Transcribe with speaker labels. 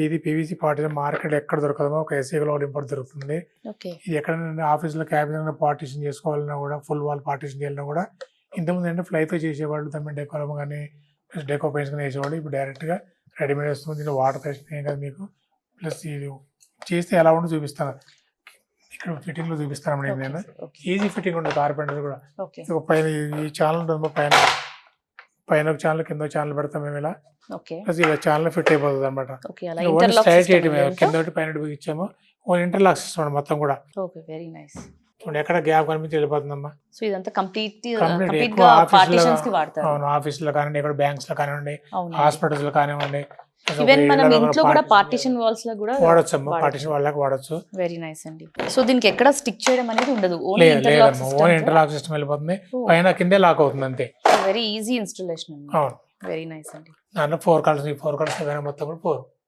Speaker 1: ఇది PVC partition market ఎక్కడ దొరకదో ఒక ఎస్సీలో ఇంపోర్ట్ దొరుకుతుంది.
Speaker 2: ఓకే.
Speaker 1: ఇది ఎక్కడైనా ఆఫీస్లో క్యాబిన్ పార్టీషన్ చేసుకోవాలన్నా కూడా ఫుల్ వాల్ పార్టీషన్ చేయాలన్నా కూడా ఇంతకుముందు అంటే ఫ్లైతో చేసేవాళ్ళు దాని డెకోరం కానీ ప్లస్ డెకో పెయింట్స్ కానీ వేసేవాళ్ళు. ఇప్పుడు డైరెక్ట్గా రెడీమేడ్ వస్తుంది. దీంట్లో వాటర్ టెస్ట్ ఏం కదా మీకు. ప్లస్ ఇది చేస్తే ఎలా ఉందో చూపిస్తాను. ఇక్కడ ఫిట్టింగ్లో చూపిస్తాను నేను. ఈజీ ఫిట్టింగ్ ఉంటుంది కార్పెంటర్ కూడా. పైన ఈ ఛానల్ ఉంటుంది, పైన ఒక ఛానల్ కింద ఛానల్ పెడతాం మేము ఇలా. ప్లస్ ఇలా ఛానల్ ఫిట్ అయిపోతుంది అనమాట. ఓన్లీ స్టైల్ చేయటమే, కింద పైన ఇచ్చాము. ఓన్ ఇంటర్లాక్ సిస్టమ్ మొత్తం కూడా. ఎక్కడ గ్యాప్ కనిపించి వెళ్ళిపోతుందమ్మా. అవును, ఆఫీసులో కానివ్వండి, ఎక్కడ బ్యాంక్స్ లో కానివ్వండి, హాస్పిటల్స్ లో కానివ్వండి,
Speaker 2: పార్టీషన్ వాల్స్ లో కూడా
Speaker 1: వాడచ్చు అమ్మా. పార్టీషన్ వాళ్ళకి వాడచ్చు.
Speaker 2: వెరీ నైస్ అండి. సో దీనికి ఎక్కడ స్టిక్ చేయడం అనేది ఉండదు,
Speaker 1: ఓన్ ఇంటర్లాక్ సిస్టమ్ వెళ్ళిపోతుంది. పైన కిందే లాక్ అవుతుంది అంతే.
Speaker 2: Very easy installation.
Speaker 1: అవును,
Speaker 2: వెరీ నైస్ అండి.
Speaker 1: దాంట్లో 4 కలర్స్, 4 కలర్స్ మొత్తం కూడా 4.